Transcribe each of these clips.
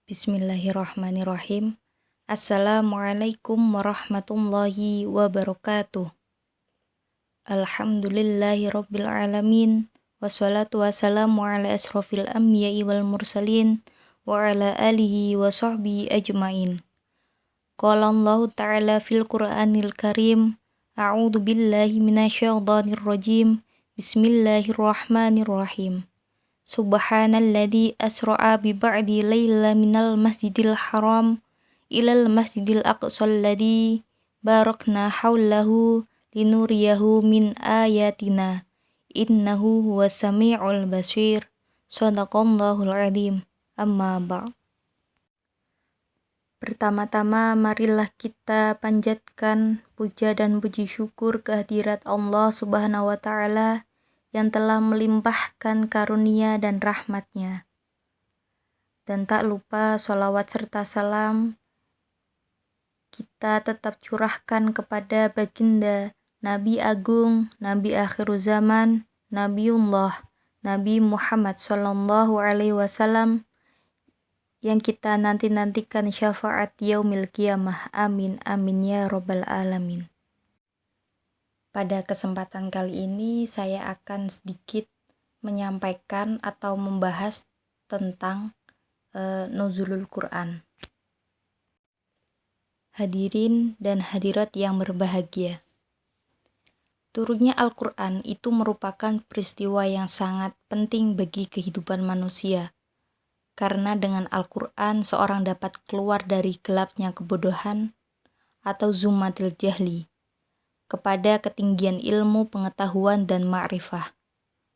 Bismillahirrahmanirrahim. Assalamualaikum warahmatullahi wabarakatuh. Alhamdulillahi rabbil alamin. Wassalatu wassalamu ala asrofil anbiya'i wal mursalin. Wa ala alihi wa sahbihi ajmain. Qala Allah ta'ala fil Qur'anil karim. A'udhu billahi minasyaitonir rajim. Bismillahirrahmanirrahim. Subhanalladzi asra'a bi ba'di laila minal masjidil haram ilal masjidil aqsal ladzi barakna haulahu linuriyahu min ayatina innahu huwas sami'ul basir. Shadaqallahul adzim. Amma ba'd. Pertama-tama marilah kita panjatkan puja dan puji syukur kehadirat Allah Subhanahu wa ta'ala yang telah melimpahkan karunia dan rahmatnya. Dan tak lupa sholawat serta salam kita tetap curahkan kepada baginda Nabi Agung, Nabi Akhirul Zaman, Nabiullah, Nabi Muhammad Sallallahu Alaihi Wasallam yang kita nantikan syafaat yaumil qiyamah. Amin, amin ya robbal alamin. Pada kesempatan kali ini saya akan sedikit menyampaikan atau membahas tentang nuzulul Quran. Hadirin dan hadirat yang berbahagia. Turunnya Al-Quran itu merupakan peristiwa yang sangat penting bagi kehidupan manusia. Karena dengan Al-Quran seorang dapat keluar dari gelapnya kebodohan atau zumatil jahli kepada ketinggian ilmu, pengetahuan, dan ma'rifah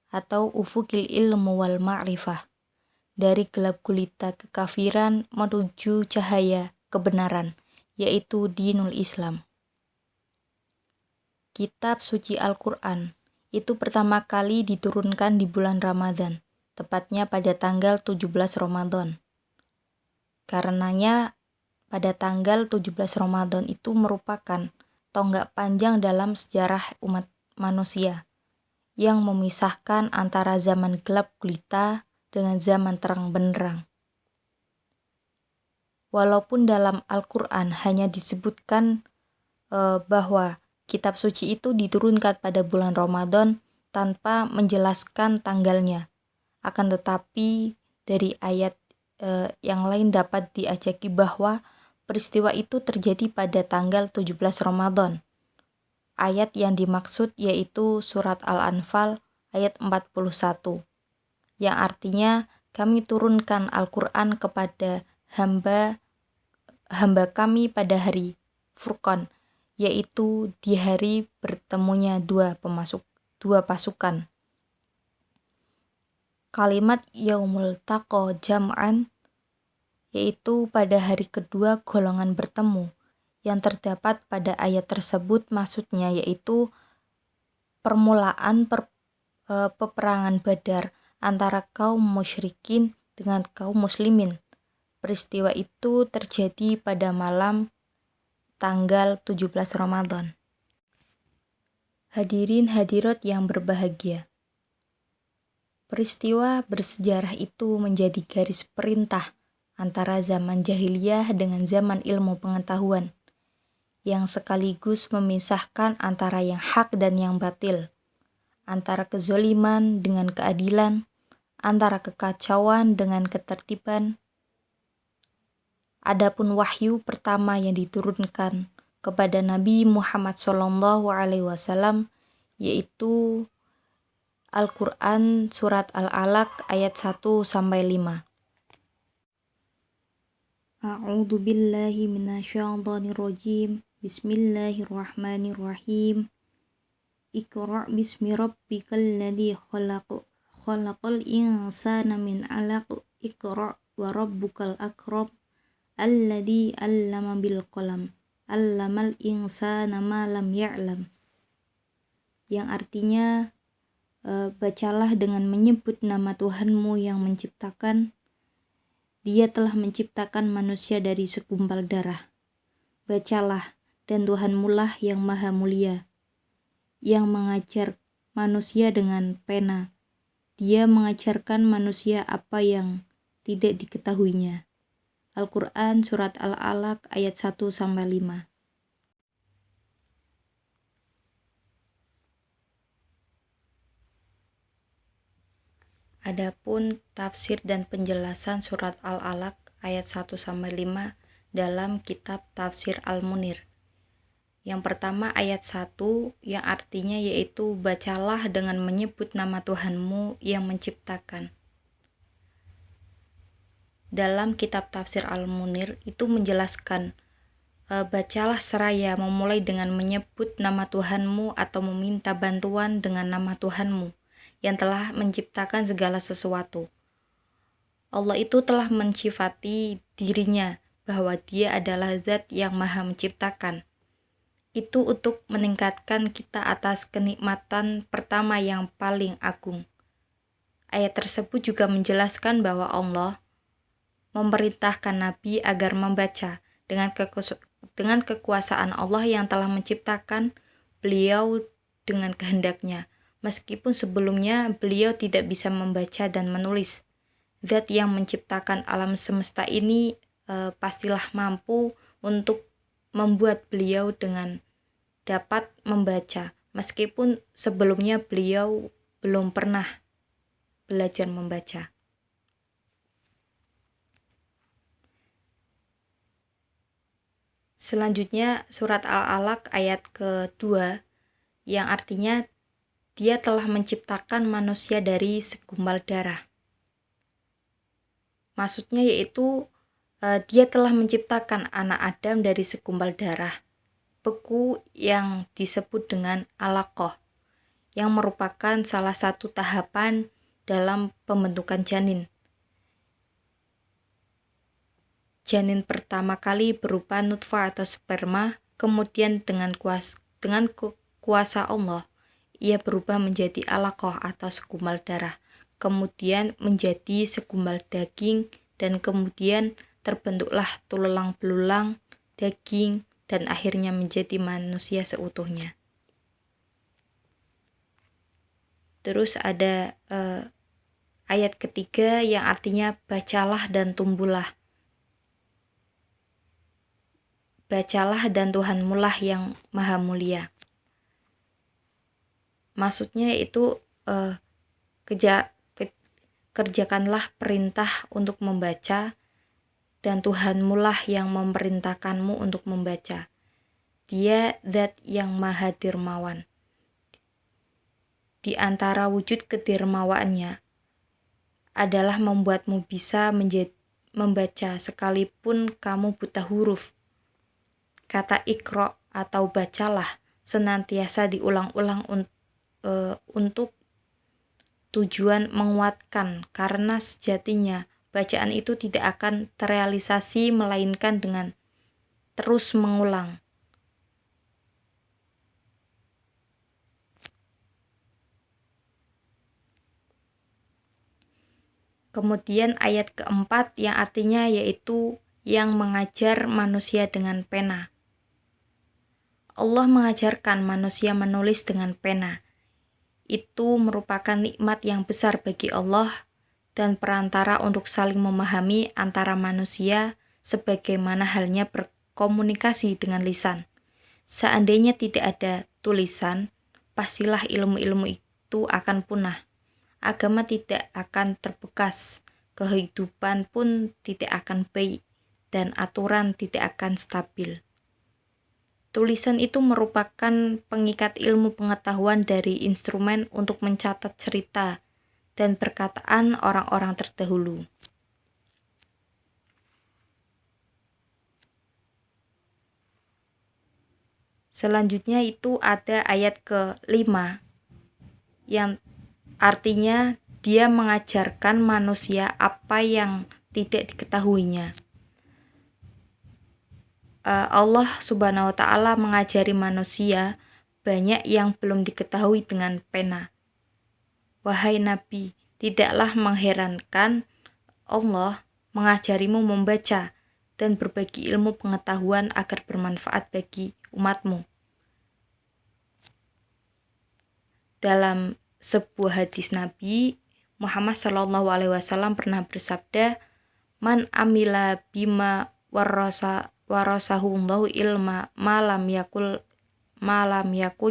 atau ufukil ilmu wal ma'rifah, dari gelap gulita kekafiran menuju cahaya kebenaran, yaitu dinul Islam. Kitab suci Al-Quran itu pertama kali diturunkan di bulan Ramadan, tepatnya pada tanggal 17 Ramadan. Karenanya pada tanggal 17 Ramadan itu merupakan tonggak panjang dalam sejarah umat manusia yang memisahkan antara zaman gelap gulita dengan zaman terang benderang. Walaupun dalam Al-Quran hanya disebutkan bahwa kitab suci itu diturunkan pada bulan Ramadan tanpa menjelaskan tanggalnya, akan tetapi dari ayat yang lain dapat diajaki bahwa peristiwa itu terjadi pada tanggal 17 Ramadan. Ayat yang dimaksud yaitu surat Al-Anfal ayat 41, yang artinya kami turunkan Al-Quran kepada hamba kami pada hari Furqan, yaitu di hari bertemunya dua pasukan. Kalimat yaumul taqa jam'an, yaitu pada hari kedua golongan bertemu, yang terdapat pada ayat tersebut maksudnya yaitu permulaan peperangan Badar antara kaum musyrikin dengan kaum muslimin. Peristiwa itu terjadi pada malam tanggal 17 Ramadan. Hadirin hadirat yang berbahagia. Peristiwa bersejarah itu menjadi garis perintah antara zaman jahiliyah dengan zaman ilmu pengetahuan, yang sekaligus memisahkan antara yang hak dan yang batil, antara kezoliman dengan keadilan, antara kekacauan dengan ketertiban. Adapun wahyu pertama yang diturunkan kepada Nabi Muhammad SAW yaitu Al-Quran surat Al-Alaq ayat 1-5. A'udzu billahi minasyaitonir rajim. Bismillahirrahmanirrahim. Iqra' bismi rabbikal ladzi khalaq. Khalaqal insana min 'alaq. Iqra' wa rabbukal akram. Alladzi 'allama bil qalam. 'Allamal insana ma lam ya'lam. Yang artinya bacalah dengan menyebut nama Tuhanmu yang menciptakan. Dia telah menciptakan manusia dari segumpal darah. Bacalah, dan Tuhanmu lah yang maha mulia, yang mengajar manusia dengan pena. Dia mengajarkan manusia apa yang tidak diketahuinya. Al-Quran Surat Al-Alaq ayat 1-5. Adapun tafsir dan penjelasan Surat Al-Alaq ayat 1-5 dalam kitab Tafsir Al-Munir. Yang pertama ayat 1 yang artinya yaitu bacalah dengan menyebut nama Tuhanmu yang menciptakan. Dalam kitab Tafsir Al-Munir itu menjelaskan bacalah seraya memulai dengan menyebut nama Tuhanmu atau meminta bantuan dengan nama Tuhanmu yang telah menciptakan segala sesuatu. Allah itu telah mensifati dirinya bahwa Dia adalah Zat yang Maha Menciptakan. Itu untuk meningkatkan kita atas kenikmatan pertama yang paling agung. Ayat tersebut juga menjelaskan bahwa Allah memerintahkan Nabi agar membaca dengan kekuasaan Allah yang telah menciptakan beliau dengan kehendaknya, meskipun sebelumnya beliau tidak bisa membaca dan menulis. Zat yang menciptakan alam semesta ini pastilah mampu untuk membuat beliau dengan dapat membaca, meskipun sebelumnya beliau belum pernah belajar membaca. Selanjutnya surat Al-Alaq ayat kedua yang artinya Dia telah menciptakan manusia dari segumpal darah. Maksudnya yaitu Dia telah menciptakan anak Adam dari segumpal darah, beku yang disebut dengan alaqah, yang merupakan salah satu tahapan dalam pembentukan janin. Janin pertama kali berupa nutfah atau sperma, kemudian dengan kuasa Allah, ia berubah menjadi alaqah atau segumpal darah, kemudian menjadi segumpal daging, dan kemudian terbentuklah tulang belulang, daging, dan akhirnya menjadi manusia seutuhnya. Terus ada ayat ketiga yang artinya bacalah dan tumbuhlah. Bacalah dan Tuhanmu lah yang maha mulia. Maksudnya itu kerjakanlah perintah untuk membaca, dan Tuhanmu lah yang memerintahkanmu untuk membaca. Dia Zat yang maha dermawan. Di antara wujud kedermawaannya adalah membuatmu bisa membaca sekalipun kamu buta huruf. Kata Iqra atau bacalah senantiasa diulang-ulang untuk tujuan menguatkan, karena sejatinya bacaan itu tidak akan terrealisasi melainkan dengan terus mengulang. Kemudian ayat keempat yang artinya yaitu yang mengajar manusia dengan pena. Allah mengajarkan manusia menulis dengan pena. Itu merupakan nikmat yang besar bagi Allah dan perantara untuk saling memahami antara manusia sebagaimana halnya berkomunikasi dengan lisan. Seandainya tidak ada tulisan, pastilah ilmu-ilmu itu akan punah. Agama tidak akan terbekas, kehidupan pun tidak akan baik, dan aturan tidak akan stabil. Tulisan itu merupakan pengikat ilmu pengetahuan dari instrumen untuk mencatat cerita dan perkataan orang-orang terdahulu. Selanjutnya itu ada ayat ke-5 yang artinya Dia mengajarkan manusia apa yang tidak diketahuinya. Allah Subhanahu wa Ta'ala mengajari manusia banyak yang belum diketahui dengan pena. Wahai Nabi, tidaklah mengherankan Allah mengajarimu membaca dan berbagi ilmu pengetahuan agar bermanfaat bagi umatmu. Dalam sebuah hadis Nabi Muhammad SAW pernah bersabda, Man amila bima warasahullahu ilma malam yakul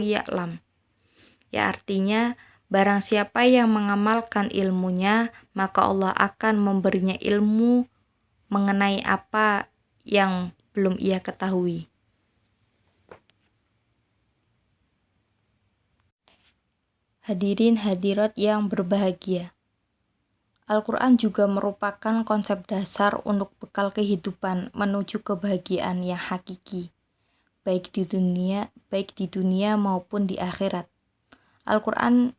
ya'lam. Ya, artinya barang siapa yang mengamalkan ilmunya, maka Allah akan memberinya ilmu mengenai apa yang belum ia ketahui. Hadirin hadirat yang berbahagia, Al-Quran juga merupakan konsep dasar untuk bekal kehidupan menuju kebahagiaan yang hakiki, baik di dunia maupun di akhirat. Al-Quran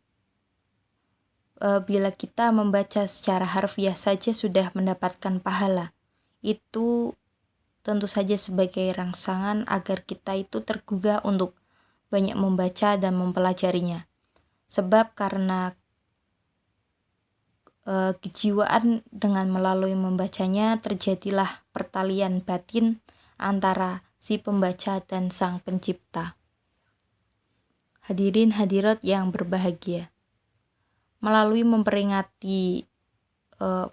bila kita membaca secara harfiah saja sudah mendapatkan pahala. Itu tentu saja sebagai rangsangan agar kita itu tergugah untuk banyak membaca dan mempelajarinya. Sebab karena kejiwaan dengan melalui membacanya terjadilah pertalian batin antara si pembaca dan sang pencipta. Hadirin hadirat yang berbahagia, melalui memperingati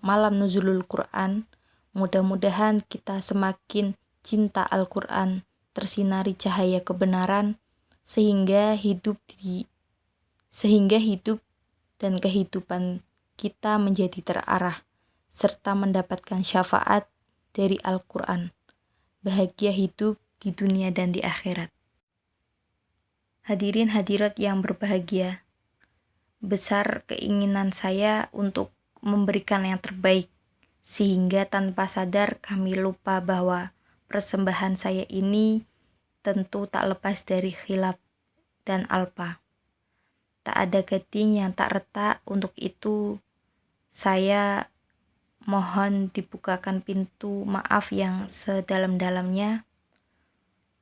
malam nuzulul Quran, mudah-mudahan kita semakin cinta Al-Quran, tersinari cahaya kebenaran, sehingga hidup dan kehidupan kita menjadi terarah, serta mendapatkan syafaat dari Al-Quran. Bahagia hidup di dunia dan di akhirat. Hadirin hadirat yang berbahagia, besar keinginan saya untuk memberikan yang terbaik, sehingga tanpa sadar kami lupa bahwa persembahan saya ini tentu tak lepas dari khilaf dan alpa. Tak ada gading yang tak retak, untuk itu saya mohon dibukakan pintu maaf yang sedalam-dalamnya.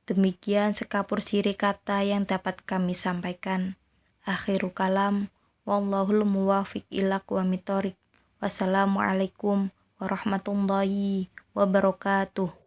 Demikian sekapur siri kata yang dapat kami sampaikan. Akhiru kalam, wallahul muwafiq ila aqwamit thoriq. Wassalamualaikum warahmatullahi wabarakatuh.